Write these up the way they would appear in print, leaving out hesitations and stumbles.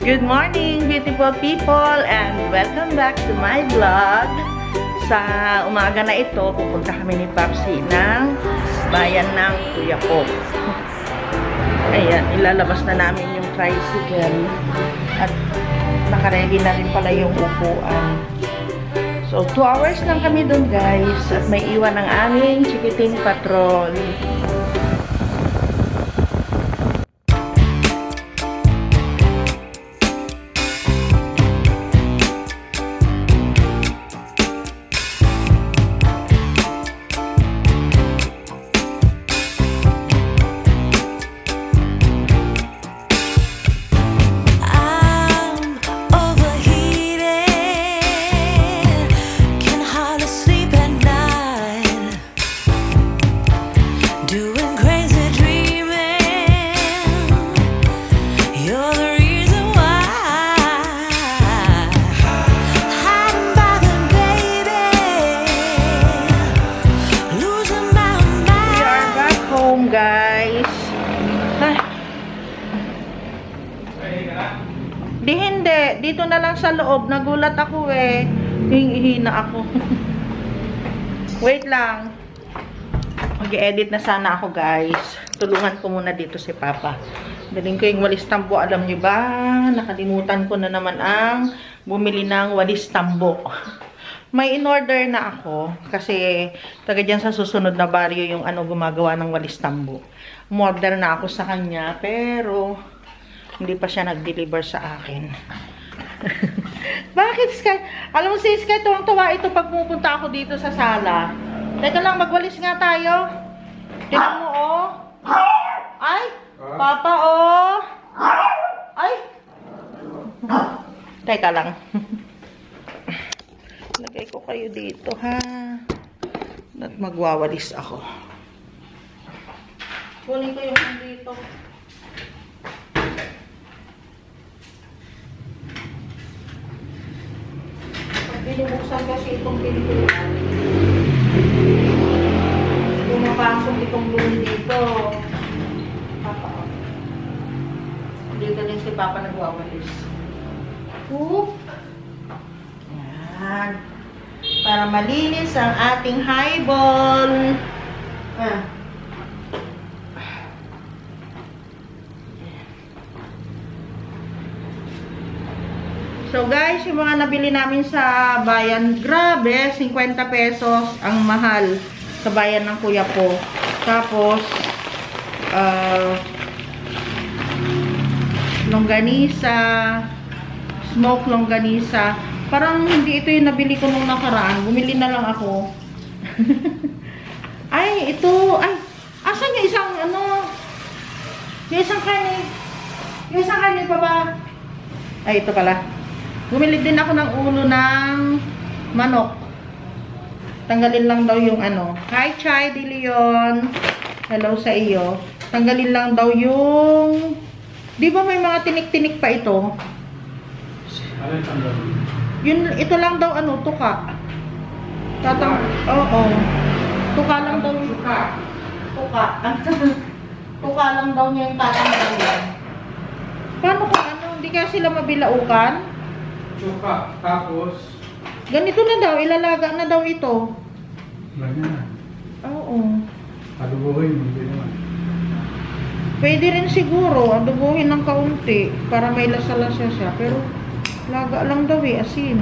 Good morning, beautiful people, and welcome back to my vlog. Sa umaga na ito, pupunta kami ni Papsi ng bayan ng Kuya ko. Ayan, ilalabas na namin yung tricycle at nakaready na rin pala yung upuan. So, 2 hours lang kami dun, guys, at may iwan ng aming chikiting patrol. Guys, hindi. Dito na lang sa loob. Nagulat ako eh. Hihina ako. Wait lang. Mag-edit na sana ako, guys. Tulungan ko muna dito si Papa. Daling ko yung walis tambo. Alam nyo ba? Nakalimutan ko na naman ang bumili ng walis tambo. May in-order na ako kasi taga dyan sa susunod na baryo yung gumagawa ng walis tambo. Umorder na ako sa kanya pero hindi pa siya nag-deliver sa akin. Bakit, Sky? Alam mo si Sky, tuwang-tuwa ito pag pupunta ako dito sa sala. Teka lang, magwalis nga tayo. Tignan mo, oh. Ay, Papa, oh. Ay. Teka lang. Lagay ko kayo dito, ha? At magwawalis ako. Kunin ko yung dito. Pag binubuksan kasi itong pintuan, pumapasok itong room dito. Papa. Dito din si Papa nagwawalis. Oop! Yan. Para malinis ang ating highball. So guys, yung mga nabili namin sa bayan, grabe, 50 pesos ang mahal sa bayan ng Kuya po. Tapos, longganisa, smoked longganisa. Parang hindi ito yung nabili ko nung nakaraan. Bumili na lang ako. Ay, ito. Ay, asan yung isang yung isang kanin? Yung isang kanin pa ba? Ay, ito pala. Bumili din ako ng ulo ng manok. Tanggalin lang daw yung Hi, Chai De Leon. Hello sa iyo. Tanggalin lang daw yung... Di ba may mga tinik-tinik pa ito? Ano yung tanggalin? Ito lang daw tuka. Oo. Tuka lang daw. Tuka. Tuka lang daw niya yung tatanggalin. Paano kung hindi kaya sila mabilaukan? Tuka. Tapos? Ganito na daw. Ilalaga na daw ito. Ganyan. Oo. Adubuhin mo. Hindi naman. Pwede rin siguro. Adubuhin ng kaunti. Para may lasa-lasa siya. Pero laga lang daw asin.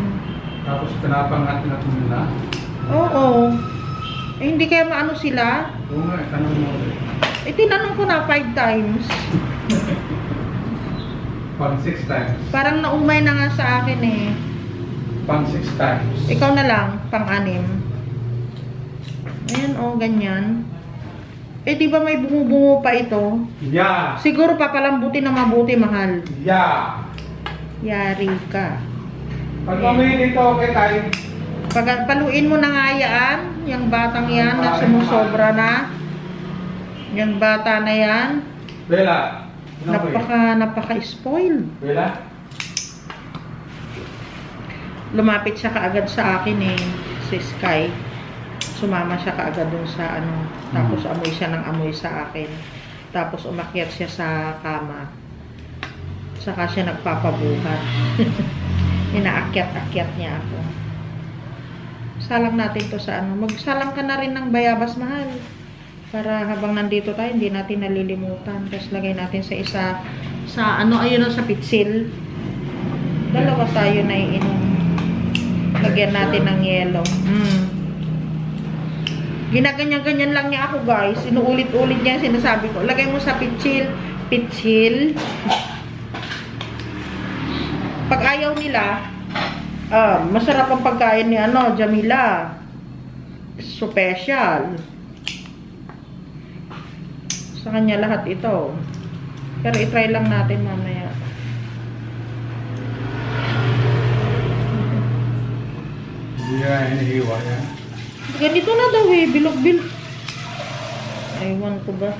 Tapos pinapangat-ngat mo na? Oo. Eh, hindi kaya maano sila? Oo nga, tanong mo ulit. Eh, tinanong ko na 5 times. Pang 6 times. Parang naumay na nga sa akin eh. Pang 6 times. Ikaw na lang, pang-6. Ayan, ganyan. Eh, di ba may bungo-bungo pa ito? Yeah! Siguro papalambutin na mabuti, mahal. Yeah! Yari ka. Pag mamili dito, okay tayo. Pag paluin mo na nga yan, yung batang yan na sumusobra na. Yung bata na yan. Bella, Napaka-spoiled. Bella? Lumapit siya kaagad sa akin eh, si Sky. Sumama siya kaagad dun sa tapos amoy siya ng amoy sa akin. Tapos umakyat siya sa kama. Saka siya nagpapabuhat. Inaakyat-akyat niya ako. Salang natin to sa ano. Magsalang ka na rin ng bayabas, mahal. Para habang nandito tayo, hindi natin nalilimutan. Tapos lagay natin sa isa, sa ano, ayun sa pitsil. Dalawa tayo na iinom. Lagyan natin ng yelo. Ginaganyan-ganyan lang niya ako, guys. Inuulit-ulit niya sinasabi ko. Lagay mo sa pitsil. Pitsil. Pag ayaw nila, masarap ang pagkain ni Jamila. Special. Sa kanya lahat ito. Pero itry lang natin mamaya. Hindi na hinihiwa yan. Ganito na daw bilog-bilog. Aywan ko ba?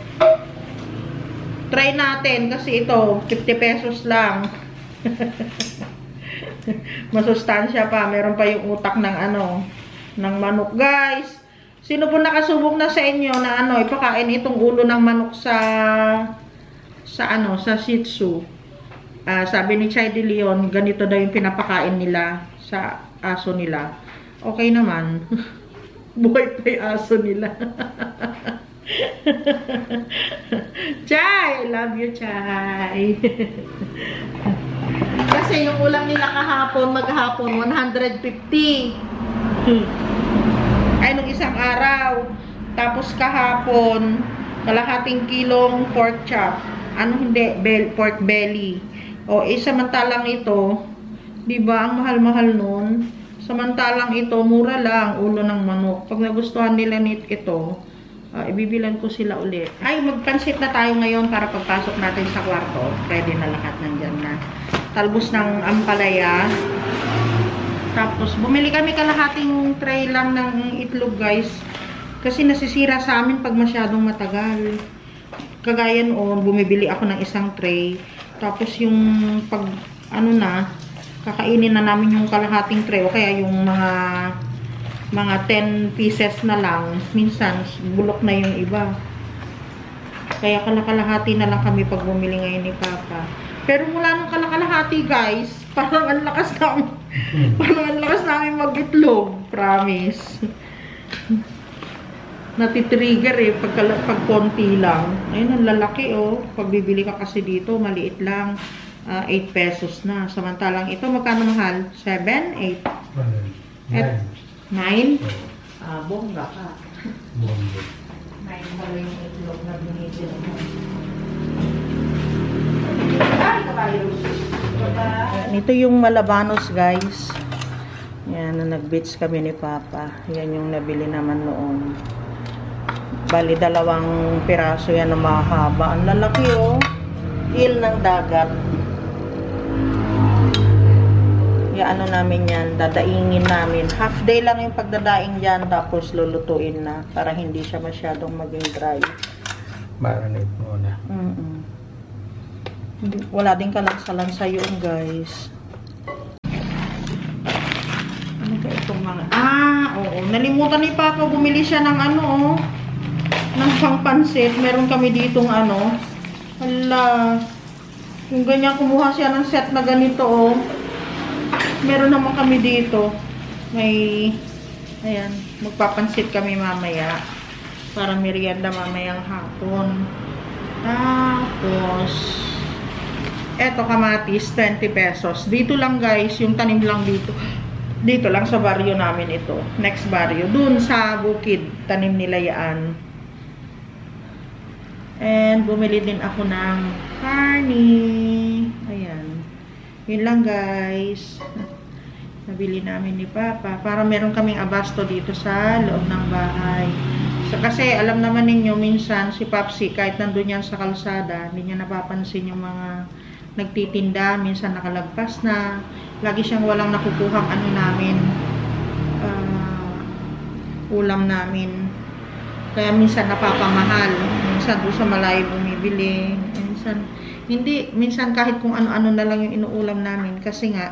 Try natin kasi ito, 50 pesos lang. Masustansya pa. Meron pa yung utak ng ng manok. Guys, sino po nakasubok na sa inyo na ipakain itong ulo ng manok sa Shih Tzu? Sabi ni Chai De Leon, ganito daw yung pinapakain nila sa aso nila. Okay naman. Buhay pa yung aso nila. Chai! I love you, Chai. Kasi yung ulam nila maghapon, 150. Ay, nung isang araw. Tapos kahapon, kalahating kilong pork chop. Pork belly. O, samantalang ito, diba, ang mahal-mahal nun. Samantalang ito, mura lang, ulo ng manok. Pag nagustuhan nila ito, ibibilan ko sila ulit. Ay, magpansit na tayo ngayon para pagpasok natin sa kwarto. Ready na lahat, nandyan na. Talbos ng ampalaya. Tapos, bumili kami kalahating tray lang ng itlog, guys. Kasi nasisira sa amin pag masyadong matagal. Kagaya noon, bumibili ako ng isang tray. Tapos yung pag, kakainin na namin yung kalahating tray. O kaya yung mga 10 pieces na lang. Minsan, bulok na yung iba. Kaya kalakalahati na lang kami pag bumili ngayon ni Papa. Pero mula nung kalakalahati, guys, parang ang lakas namin mag-itlog. Promise. Natitrigger pag konti lang. Ayun, ang lalaki Pag bibili ka kasi dito, maliit lang. 8 pesos na. Samantalang ito, magkano mahal? 7? 8? 9? Bongga ka. 9 pala yung itlog na binibili mo. Ito yung Malabanos, guys. Yan, nag-beach kami ni Papa. Yan yung nabili naman noon. Bali, 2 piraso yan na mahaba. Ang lalaki, Il ng dagat. Ano namin yan, dadaingin namin. Half day lang yung pagdadaing dyan, tapos lulutuin na para hindi siya masyadong maging dry. Marinate muna. Wala din kalansa-lansa yun, guys. Ano ba itong mga... Oo. Nalimutan ni Papa, bumili siya ng ng pangpansit. Meron kami ditong Hala. Yung ganyan, kumuha siya ng set na ganito, Meron naman kami dito. Ayan, magpapansit kami mamaya. Para merienda mamayang hapon. Tapos, eto kamatis, 20 pesos. Dito lang, guys, yung tanim lang dito. Dito lang sa baryo namin ito. Next baryo. Dun sa bukid, tanim nila yan. And, bumili din ako ng carne. Ayan. Yun lang, guys. Nabili namin ni Papa. Para meron kaming abasto dito sa loob ng bahay. Kasi alam naman ninyo, minsan si Papsi, kahit nandun yan sa kalsada, hindi niya napapansin yung mga nagtitinda. Minsan nakalagpas na. Lagi siyang walang nakukuhang namin. Ulam namin. Kaya minsan napapamahal. Minsan doon sa malayo bumibili. Minsan kahit kung ano-ano na lang yung inuulam namin. Kasi nga,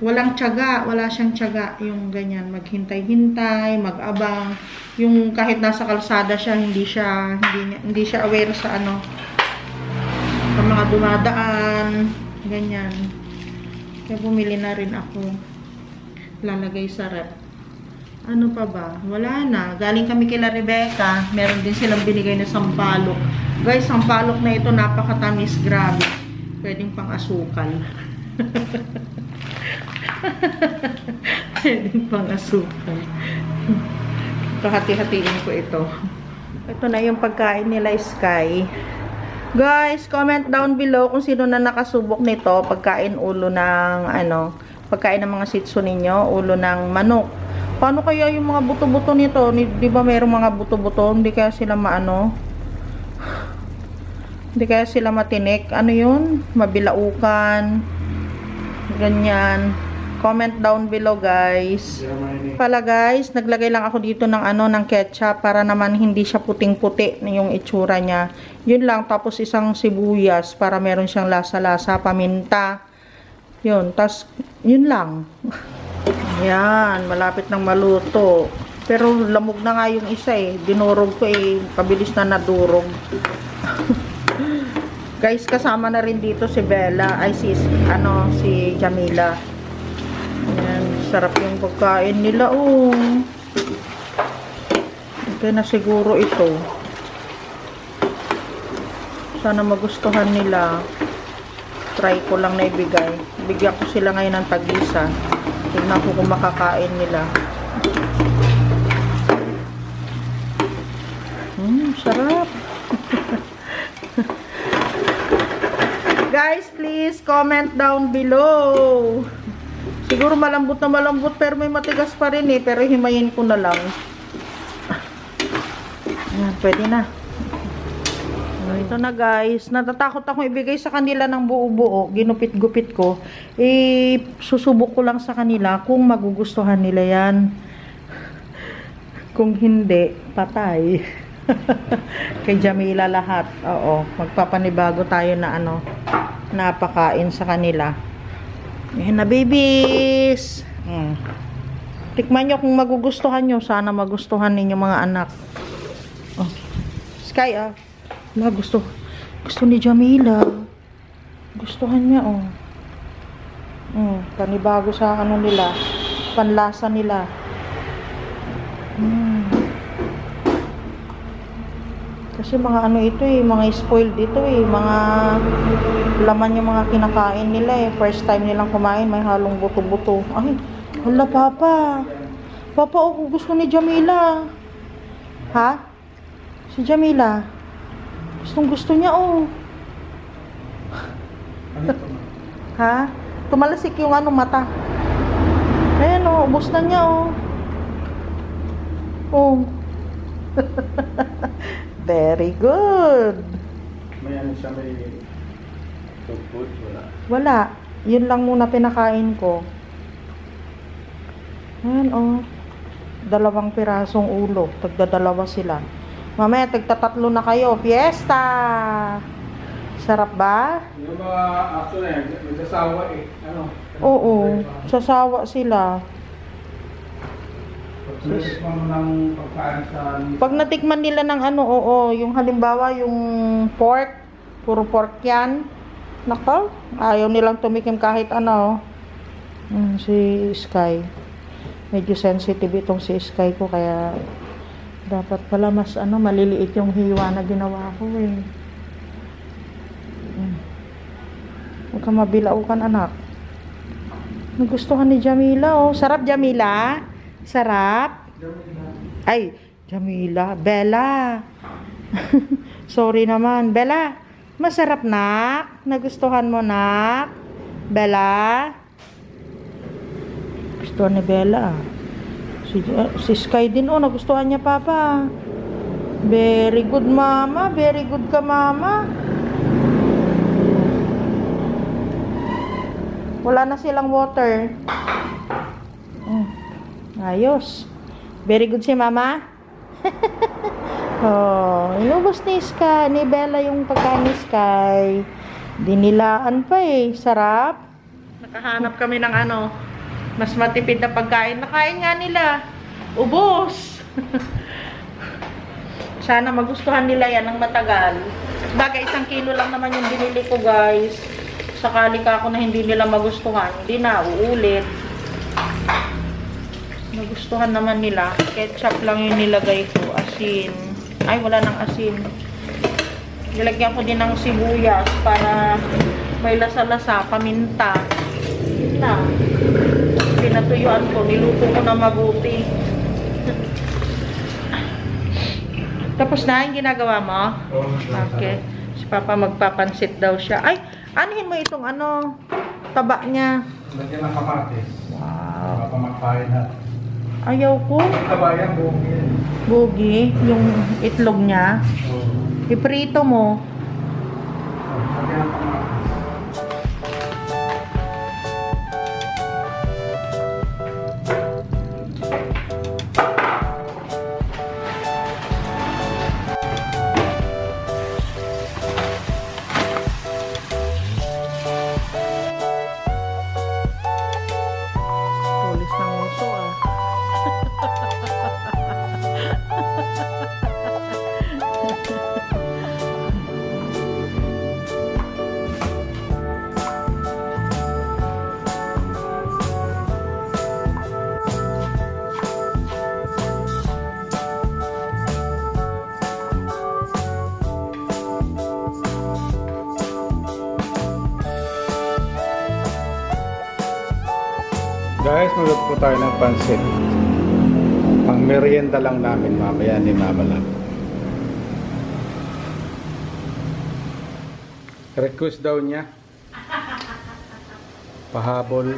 walang tiyaga, wala siyang tiyaga yung ganyan, maghintay-hintay, mag-abang. Yung kahit nasa kalsada siya, hindi siya aware sa Sa mga dumadaan. Ganyan. Kaya bumili na rin ako. Lalagay sa rep. Ano pa ba? Wala na. Galing kami kila Rebecca. Meron din silang binigay na sampalok. Guys, sampalok na ito napakatamis. Grabe. Pwedeng pang asukal. Pwedeng pang asukal. Hati-hatiin ko ito. Ito na yung pagkain nila, Sky. Guys, comment down below kung sino na nakasubok nito. Pagkain ulo ng, pagkain ng mga sitso ninyo. Ulo ng manok. Paano kaya yung mga buto-buto nito? Di ba mayroong mga buto-buto? Hindi kaya sila hindi kaya sila matinik. Ano yun? Mabilaukan. Ganyan. Comment down below, guys. Pala, guys, naglagay lang ako dito ng ng ketchup para naman hindi siya puting-puti yung itsura niya. Yun lang. Tapos isang sibuyas para meron siyang lasa-lasa, paminta. Yun. Tapos, yun lang. Ayan. Malapit ng maluto. Pero lamog na nga yung isa eh. Dinurog ko eh. Pabilis na nadurog. Guys, kasama na rin dito si Bella. Ay, si Jamila. Ayan, sarap yung pagkain nila, oh. Okay na siguro ito. Sana magustuhan nila. Try ko lang na ibigay. Bigyan ko sila ngayon ng tag-isa. Tignan ko kung makakain nila. Sarap. Guys, please comment down below. Siguro malambot na malambot pero may matigas pa rin eh. Pero himayin ko na lang. Ayan, pwede na. Ito na, guys. Natatakot akong ibigay sa kanila ng buo-buo. Ginupit-gupit ko. Susubok ko lang sa kanila kung magugustuhan nila yan. Kung hindi, patay. Kay Jamila lahat. Oo. Magpapanibago tayo na napakain sa kanila. Ayan na, babies. Tikman nyo kung magugustuhan nyo. Sana magustuhan ninyo mga anak. Oh. Sky, gusto ni Jamila. Gustuhan niya, oh. Panibago sa nila. Panlasa nila. Kasi mga ito eh, mga spoiled ito eh, mga laman yung mga kinakain nila eh. First time nilang kumain, may halong buto-buto. Ay, hala papa. Papa, gusto ni Jamila. Ha? Si Jamila. Gusto niya, oh. Ha? Tumalasik yung mata. Ayan, oh, ubos na niya, oh. Oh. Very good. May siya, may food, wala. Wala. Yun lang muna pinakain ko. Ayan, oh. 2 pirasong ulo. Tagdadalawa sila. Mamaya, tagtatatlo na kayo. Fiesta! Sarap ba? Yung mga aso na yan, nagsasawa eh. Oo. Sasawa sila. Pag natikman nila ng yung halimbawa yung pork, puro pork yan. Nako, ayaw nilang tumikim kahit si Sky. Medyo sensitive itong si Sky ko kaya dapat pala mas maliliit yung hiwa na ginawa ko eh. Huwag ka mabilaukan, anak. Nagustuhan ni Jamila, oh. Sarap, Jamila? Sarap? Ay, Jamila. Bella. Sorry naman. Bella, masarap, nak? Nagustuhan mo, nak? Bella? Gustuhan ni Bella. Si Sky din, oh. Nagustuhan niya, papa. Very good, mama. Very good ka, mama. Wala na silang water. Ayos. Very good si mama. Oh, inubos ni Sky, ni Bella yung pagkain ni Sky. Dinilaan pa eh. Sarap. Nakahanap kami ng mas matipid na pagkain. Nakain nga nila. Ubos. Sana magustuhan nila yan ng matagal. Bagay, 1 kilo lang naman yung binili ko, guys. Sakali ka ako na hindi nila magustuhan, hindi na, uulit. Nagustuhan naman nila. Ketchup lang yung nilagay ko. Asin. Ay, wala nang asin. Nilagyan ko din ng sibuyas para may lasa-lasa, paminta. Na. Pinatuyuan ko. Niluto ko na mabuti. Tapos na yung ginagawa mo? Okay. Si Papa magpapansit daw siya. Ay, anuhin mo itong ano, taba niya. Lagyan ng kamatis. Wow. Papamakain na. Ayaw ko. Kabayan, buong yan. Bugi, yung itlog niya. Oo. Iprito mo. Lagyan ng kamatis. Tulis ng uso ah. Guys, magluto po tayo ng pansit. Pang merienda lang namin mamaya ni Mama lang. Request daw niya. Pahabol.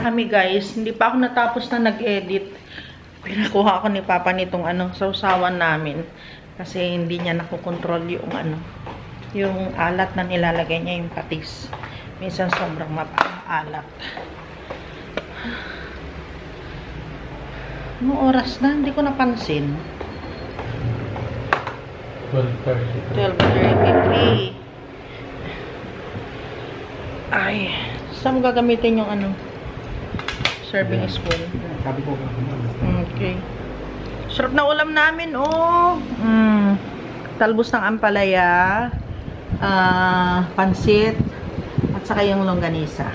Kami guys, hindi pa ako natapos na nag-edit. Pinakuha ako ni Papa nitong sausawan namin kasi hindi niya nakokontrol yung yung alat na nilalagay niya, yung patis. Minsan sobrang alat. Anong oras na? Hindi ko napansin. 12:33. Ay, saan mo gagamitin yung serving spoon? Sabi ko. Okay. Sarap na ulam namin, oh. Talbos ng ampalaya, pansit, at saka yung longganisa.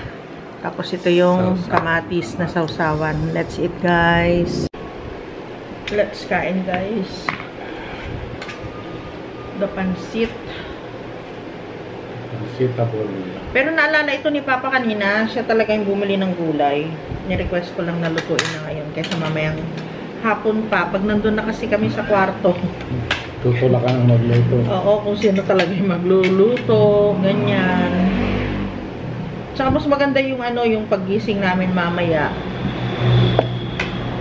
Tapos ito yung kamatis na sausawan. Let's eat, guys. Let's kain, guys. The pansit. Pero naalala ito ni Papa kanina, siya talaga yung bumili ng gulay. Ni-request ko lang na lutuin na ngayon kaysa mamayang hapon pa. Pag nandun na kasi kami sa kwarto. Tutulak ka ng magluto. Oo, kung sino talaga yung magluluto, ganyan. Tsaka mas maganda yung yung paggising namin mamaya.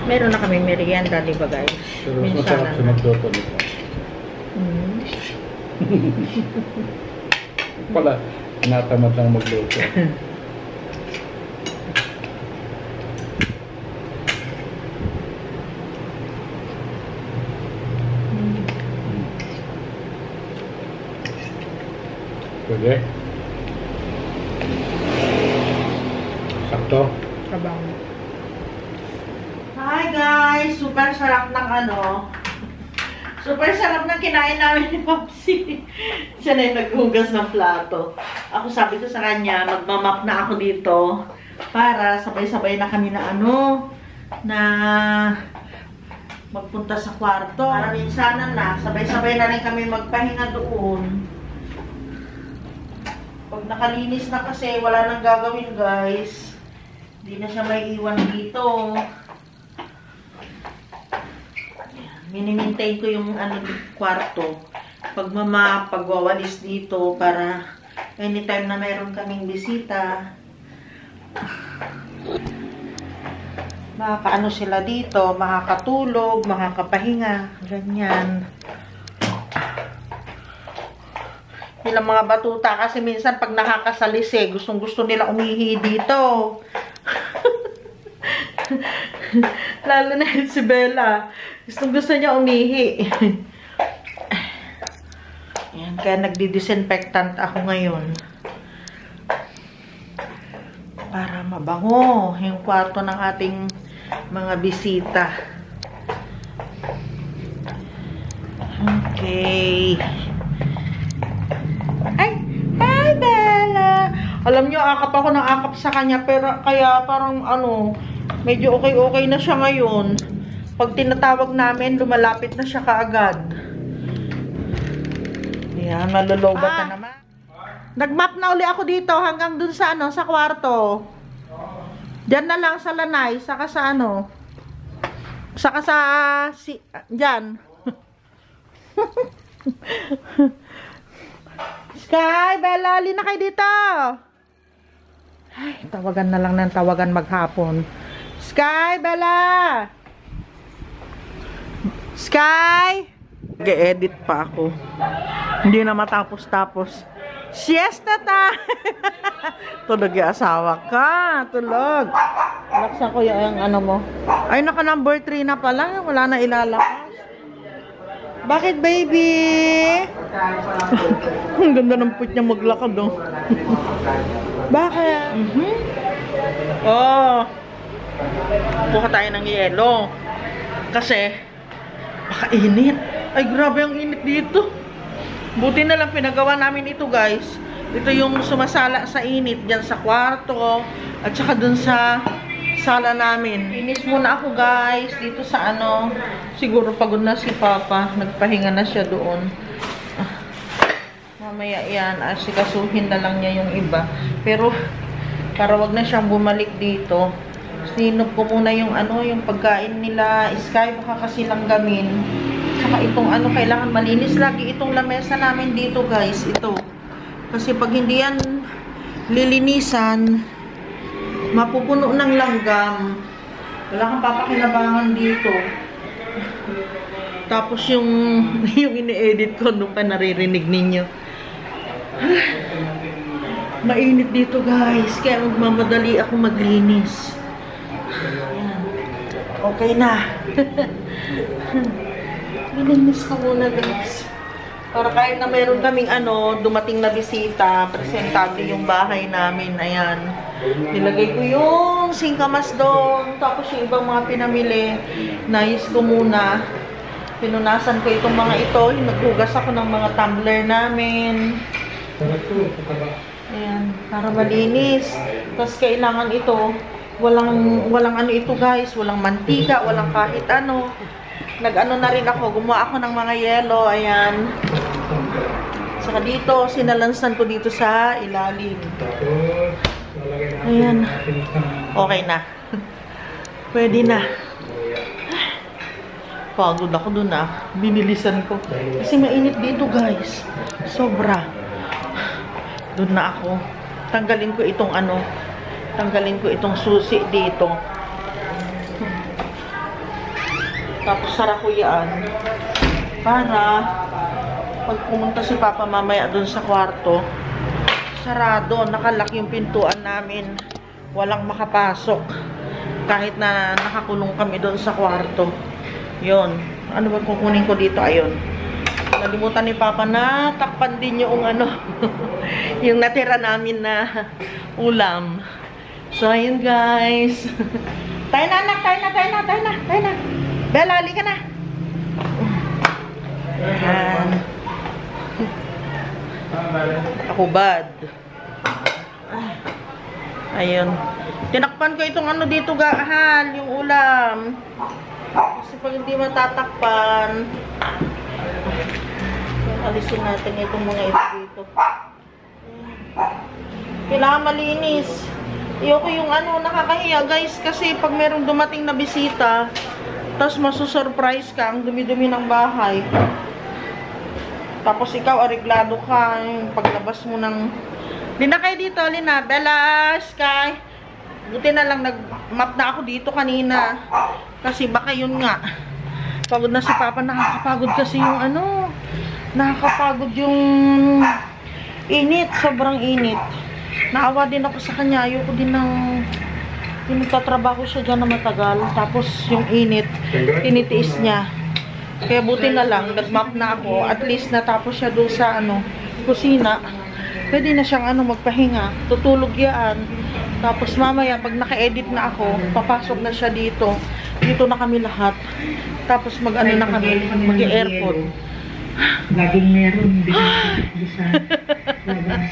Meron na kami merienda, di ba guys? Pero mas masarap sa magluto nito. Pala, natamad lang magluto. Pwede. Sakto. Kabang. Hi guys! Super sarap ng super sarap ng kinain namin ni Popsi. Siya na yung naghugas ng plato. Ako sabi ko sa kanya, magmamap na ako dito para sabay-sabay na kami na na magpunta sa kwarto. Para minsanan na, sabay-sabay na rin kami magpahinga doon. Pag nakalinis na kasi, wala nang gagawin guys. Hindi na siya may iwan dito. Mini-maintain ko yung kwarto. Pagwawalis dito para anytime na mayroon kaming bisita, makakaano sila dito, makakatulog, makakapahinga, ganyan. Ilang mga batuta kasi minsan pag nakakasalis gustong-gusto nila umihi dito. Lalo na si Bella. Gusto niya umihi. Ayan, kaya nagdi-disinfectant ako ngayon. Para mabango yung kwarto ng ating mga bisita. Okay. Ay! Hi, Bella! Alam niyo, akap ako ng akap sa kanya, pero kaya parang medyo okay-okay na siya ngayon. Pag tinatawag namin, lumalapit na siya kaagad. Ayan, malulobot na naman. Nag-map na uli ako dito hanggang dun sa sa kwarto. Diyan na lang sa lanay, saka sa saka sa diyan. Sky, Bella, alin na kayo dito. Ay, tawagan na lang ng tawagan maghapon. Sky, Bella! Sky! Nag-edit pa ako. Hindi na matapos-tapos. Siesta time! Tulog yung asawa ka. Tulog. Laksan ko yung mo. Ay, naka number 3 na pala. Wala na ilalakas. Bakit, baby? Ang ganda ng put niya maglakad, Bakit? Oh. Kuha tayo ng yelo. Kasi, baka init. Ay, grabe ang init dito. Buti na lang pinagawa namin ito, guys. Ito yung sumasala sa init dyan sa kwarto. At saka dun sa sala namin. Inis muna ako, guys. Dito sa siguro pagod na si Papa. Nagpahinga na siya doon. Mamaya yan. Asikasuhin na lang niya yung iba. Pero, para wag na siyang bumalik dito. Sinop ko muna yung yung pagkain nila. Sky, baka kasi langgamin. Saka itong kailangan malinis lagi itong lamesa namin dito, guys. Ito. Kasi pag hindi yan lilinisan, mapupuno ng langgam. Wala kang papakinabangan dito. Tapos yung ini-edit ko, doon pa naririnig ninyo. Mainit dito, guys. Kaya magmamadali ako maglinis. Ayan. Okay na. Linis ko muna, guys. Para kahit na meron kaming dumating na bisita, presentable yung bahay namin. Ayan. Nilagay ko yung singkamas doon. Tapos yung ibang mga pinamili. Nais ko muna. Pinunasan ko itong mga ito. Naghugas ako ng mga tumbler namin. Ayan. Para malinis. Tapos kailangan ito. Walang ito, guys. Walang mantika. Walang kahit Nag-na rin ako. Gumawa ako ng mga yelo. Ayan. Saka dito, sinalansan ko dito sa ilalim. Ayan. Okay na. Pwede na. Pagod ako dun Binilisan ko. Kasi mainit dito, guys. Sobra. Dun na ako. Tanggalin ko itong Tanggalin ko itong susi dito. Tapos sara ko yan. Para pag pumunta si Papa mamaya dun sa kwarto, sarado, nakalock yung pintuan namin. Walang makapasok. Kahit na nakakulong kami dun sa kwarto. Yun. Ano ba kukunin ko dito? Ayun. Nalimutan ni Papa na takpan din yung ano, yung natira namin na ulam. So, ayun guys. Tayo na anak, tayo na. Bella, halika na. Ayan. Ako bad. Ayun. Tinakpan ko itong ano dito gahal, yung ulam. Kasi pag hindi matatakpan, alisin natin itong mga ito dito. Kailangan malinis. Ayoko yung ano, nakakahiya guys, kasi pag merong dumating na bisita, tapos masusurprise ka, ang dumi-dumi ng bahay. Tapos ikaw, areglado ka, yung paglabas mo ng... Lina kayo dito, Lina. Bella, Sky. Buti na lang, nag-map na ako dito kanina. Kasi baka yun nga. Pagod na si Papa, nakakapagod kasi yung ano. Nakakapagod yung init, sobrang init. Naawa din ako sa kanya. Ayoko din ng nagtatrabaho siya dyan na matagal. Tapos yung init, tinitiis niya. Kaya buti na lang, nag-map na ako. At least natapos siya doon sa ano, kusina. Pwede na siyang ano, magpahinga. Tutulog yan. Tapos mamaya, pag naka-edit na ako, papasok na siya dito. Dito na kami lahat. Tapos mag-ano na kami, mag-airport. Laging meron. Hindi sa labas.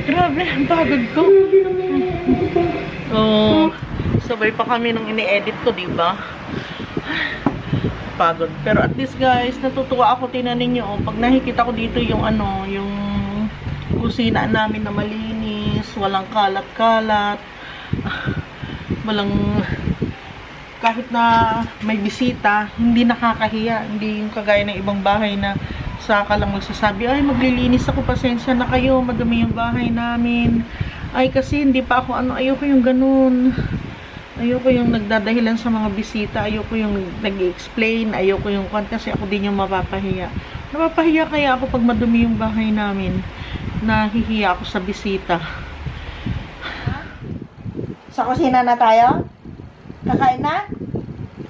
Grabe, ang pagod ko. Oh, sabay pa kami nung ini-edit ko, diba? Pagod. Pero at least guys, natutuwa ako, tinanin nyo. Pag nakikita ko dito yung ano, yung kusina namin na malinis, walang kalat-kalat, walang, kahit na may bisita, hindi nakakahiya. Hindi yung kagaya ng ibang bahay na saka lang magsasabi, ay maglilinis ako, pasensya na kayo, madumi yung bahay namin. Ay kasi hindi pa ako ano, ayoko yung ganun. Ayoko yung nagdadahilan sa mga bisita. Ayoko yung nag-explain. Ayoko yung kasi ako din yung mapapahiya. Napapahiya kaya ako pag madumi yung bahay namin. Nahihiya ako sa bisita. Sa kusina na tayo? Kakain na?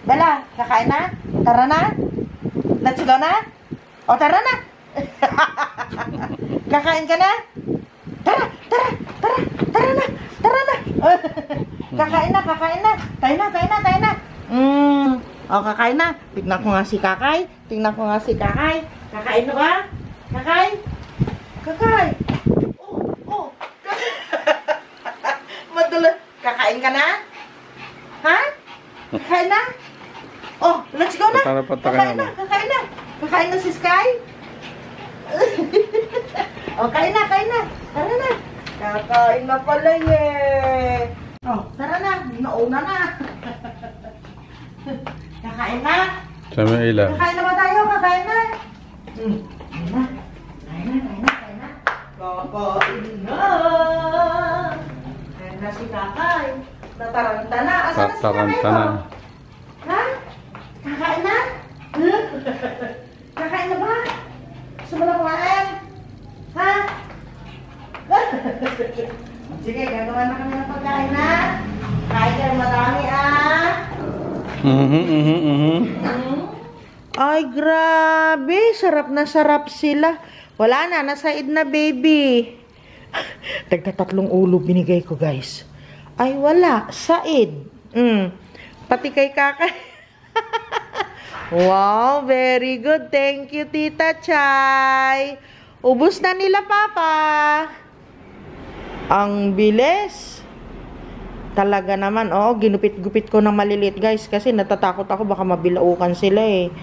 Bella, kakain na? Tara na? Let's go na? O, tara na! Kakain ka na? Tara na! Kakain na. Tayo na. O, kakain na. Tignan ko nga si Kakay. Kakain na ba? Kakay. Oh. Madula. Kakain ka na? Ha? Kakain na? Oh, let's go na. Kakain na. Kakain na si Sky. Oh, kain na. Tara na. Kakain na pala eh. Oh, tara na. Nauna na. Kakain na. Sama ilan. Kakain na ba tayo? Kakain na. Kain na. Kakain na. Kain na si Kakay. Tataranta na. Asan na si Kakay ko? Ha? Kakain na? Kakain na ba? Gusto mo na kumain? Ha? Sige, gagawa na kami ng pagkain na. Kain ka madami Ay, grabe. Sarap na sarap sila. Wala na, nasaid na baby. Tagta-3 ulo binigay ko guys. Ay, wala. Said. Pati kay Kakay. Wow, very good. Thank you, Tita Chay. Ubus na nila, Papa. Ang bilis. Talaga naman. Oh, ginupit-gupit ko ng maliliit, guys. Kasi natatakot ako baka mabilaukan sila eh.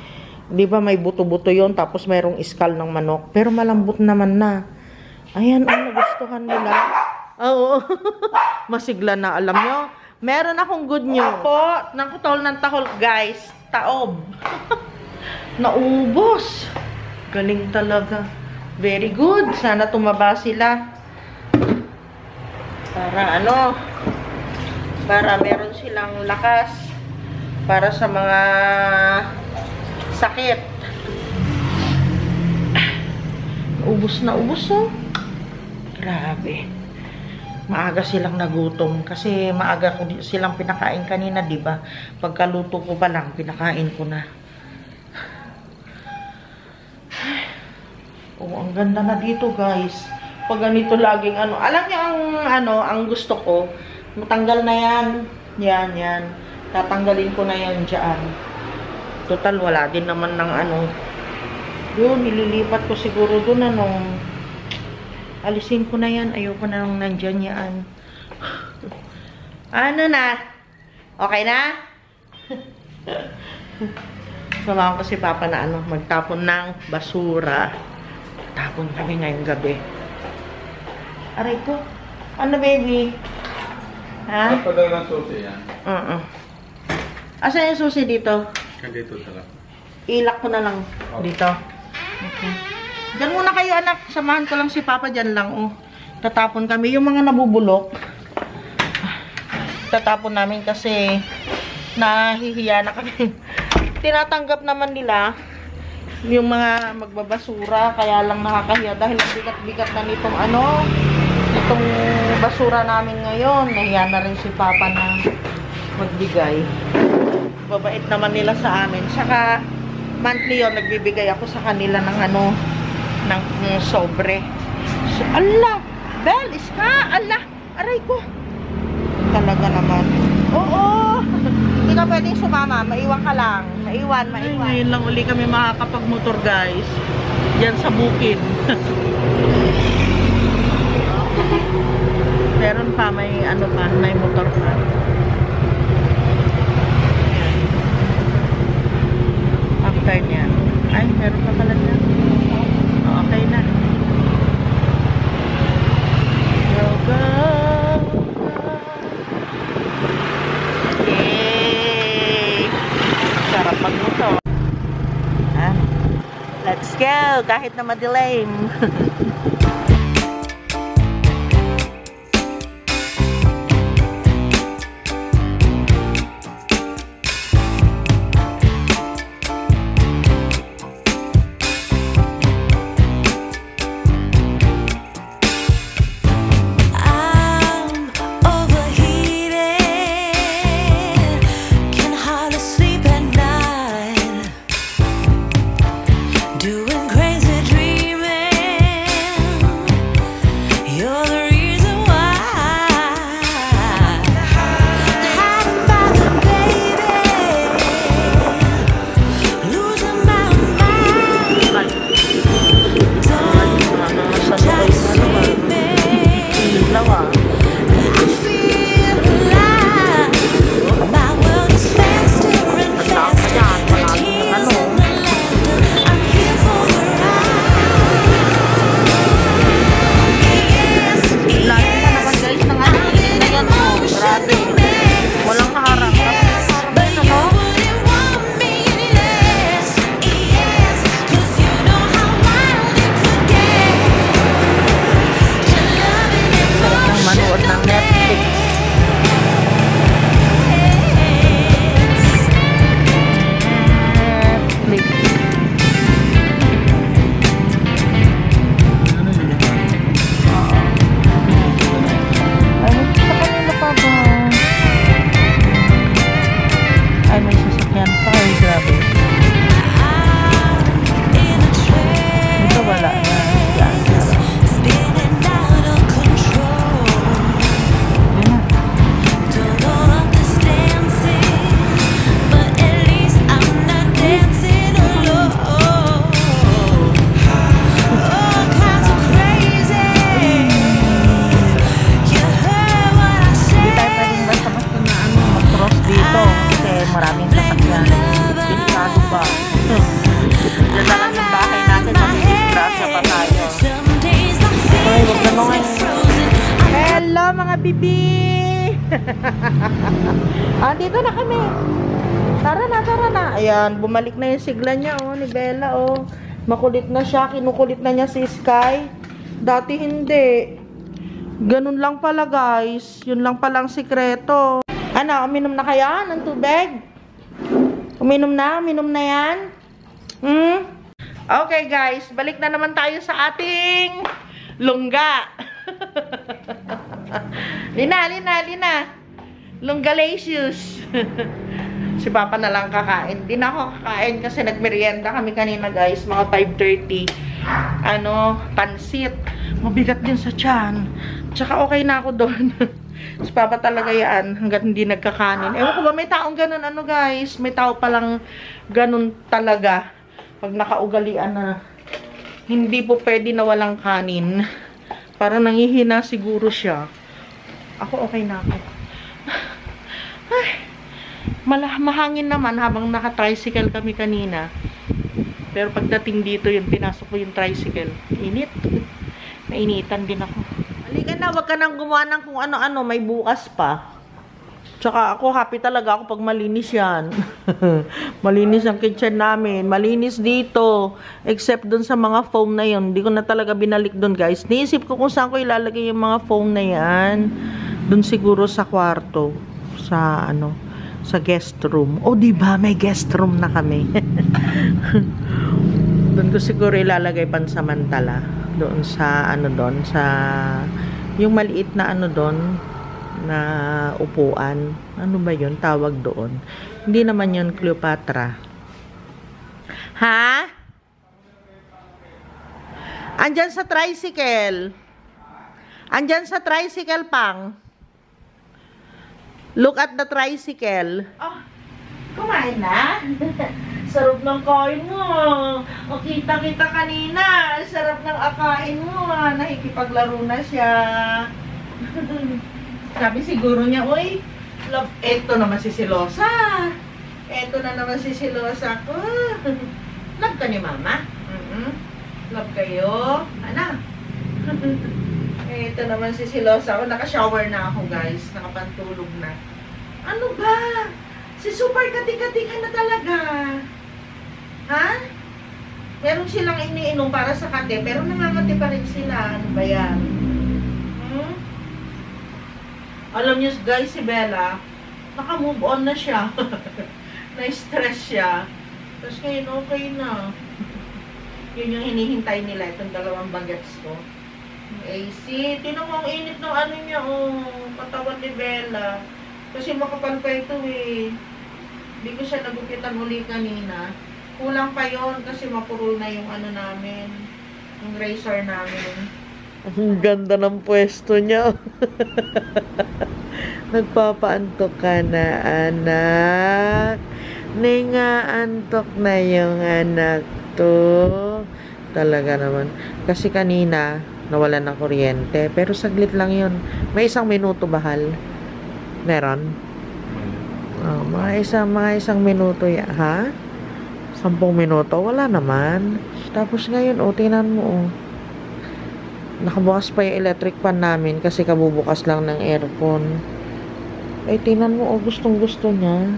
Di ba may buto-buto yon, tapos mayroong iskal ng manok. Pero malambot naman na. Ayan, nagustuhan nila. Oo. Masigla na, alam nyo. Meron akong good news. Po, ng kutol ng tahol, guys. Taob. Naubos. Galing talaga. Very good. Sana tumaba sila. Para ano, para meron silang lakas para sa mga sakit. Ubos na ubos, oh. Grabe. Maaga silang nagutom kasi maaga ko silang pinakain kanina, 'di ba? Pagkaluto ko pa lang pinakain ko na. Oh, ang ganda na dito, guys. Pag ganito laging ano. Alam niyo ang gusto ko. Matanggal na yan. Yan. Tatanggalin ko na yan dyan. Total, wala din naman ng ano. Yun, nililipat ko siguro dun, alisin ko na yan. Ayoko na nang nandyan yan. Ano na? Okay na? Samahan ko si Papa na magtapon ng basura. Tapon kami ngayong gabi. Aray ko. Ano, baby? Ha? Papadala ng susi yan. Asan yung susi dito? Dito talaga. Ilak ko na lang dito. Okay. Diyan muna kayo, anak. Samahan ko lang si Papa dyan lang. Oh. Tatapon kami. Yung mga nabubulok, tatapon namin kasi nahihiya na kami. Tinatanggap naman nila yung mga magbabasura, kaya lang nakakahiya dahil ang bigat-bigat na nitong itong basura namin ngayon. Nahiya na rin si Papa na magbigay. Babait naman nila sa amin. Saka monthly yun, nagbibigay ako sa kanila ng ng sobre. So, ala, Bel, iska, ala, aray ko. Talaga naman. Oo. Hindi ka pwedeng sumama. Maiwan ka lang. Maiwan. Ay, ngayon lang uli kami makakapag-motor, guys. Yan sa bukid. Meron pa, may may motor pa. After niyan. Ay, meron pa pala niyan. Okay na. Yoga. Sarap magmotor. Let's go! Kahit na madilim. Dito na kami. Tara na. Ayan, bumalik na yung sigla niya, ni Bella, Makulit na siya. Kinukulit na niya si Sky. Dati hindi. Ganun lang pala, guys. Yun lang palang sikreto. Ano, uminom na kaya ng tubig? Uminom na yan? Okay, guys. Balik na naman tayo sa ating lungga. Lina. Lungalicious. Si Papa na lang kakain. Di na ako kakain kasi nagmerienda kami kanina guys. Mga 5:30. Pansit. Mabigat din sa tiyan. Tsaka okay na ako doon. Si Papa talaga yan. Hanggat hindi nagkakanin. Ewan ko ba may taong ganun guys. May tao palang ganun talaga. Pag nakaugalian na hindi po pwede na walang kanin. Parang nangihina siguro siya. Ako okay na ako. Ay. Mahangin naman habang naka-tricycle kami kanina. Pero pagdating dito yun, pinasok ko yung tricycle. Init. Nainitan din ako. Halika na, wag ka nang gumawa ng kung ano-ano. May bukas pa. Tsaka ako, happy talaga ako pag malinis yan. Malinis ang kitchen namin. Malinis dito. Except dun sa mga foam na yun. Hindi ko na talaga binalik dun guys. Niisip ko kung saan ko ilalagay yung mga foam na yan. Dun siguro sa kwarto. Sa guest room. O, diba? May guest room na kami. Doon ko siguro ilalagay pansamantala. Doon sa, sa, yung maliit na doon, na upuan. Ano ba yun? Tawag doon. Hindi naman yun Cleopatra. Ha? Andyan sa tricycle. Andyan sa tricycle, Pang. Look at the tricycle. Oh, kumain na? Sarap ng kain mo. O, kita-kita kanina. Sarap ng akain mo. Nakikipaglaro na siya. Sabi siguro niya, uy, love, eto naman si Silosa. Eto na naman si Silosa ko. Love ka ni Mama? Love kayo? Ano? Ito naman si Silosa ako. Naka-shower na ako, guys. Nakapantulog na. Ano ba? Si super kati-kati ka na talaga. Ha? Meron silang iniinom para sa kate, pero nangangati pa rin sila. Ano ba yan? Alam niyo, guys, si Bella, naka-move on na siya. Na-stress siya. Tapos ngayon, okay na. Yun yung hinihintay nila, itong dalawang bagets ko. AC. Tinan mo ang init ng niya, katawan ni Bella. Kasi makapal pa ito Hindi ko siya nagupitan uli kanina. Kulang pa yon kasi mapurol na yung namin. Yung razor namin. Ang ganda ng pwesto niya. Nagpapaantok ka na, anak. Nangaantok na yung anak to. Talaga naman. Kasi kanina, nawalan ng kuryente. Pero saglit lang yun. May 1 minuto bahal. Meron? Oh, mga isang minuto ha? 10 minuto? Wala naman. Tapos ngayon, tingnan mo nakabukas pa yung electric fan namin kasi kabubukas lang ng aircon. Tingnan mo, gustong gusto niya.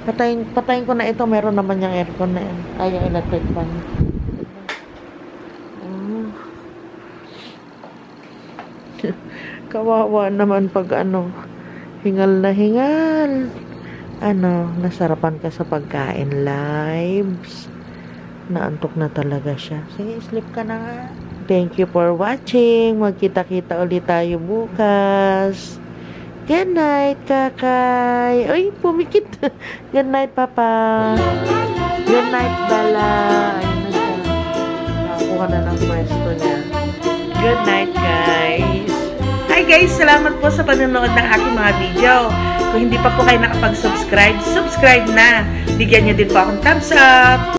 Patayin ko na ito. Meron naman yung aircon na yan. Yung electric fan. Kawawa naman pag hingal na hingal. Nasarapan ka sa pagkain, lives. Naantok na talaga siya. Sige, sleep ka na nga. Thank you for watching. Magkita-kita ulit tayo bukas. Good night, Kakay. Uy, pumikit. Good night, Papa. Good night, Bella. Ayun na siya. Nakakuha na ng pwesto niya. Good night, guys. Hi guys, salamat po sa panonood ng aking mga video. Kung hindi pa po kayo nakapag-subscribe, subscribe na. Bigyan niyo din po akong thumbs up.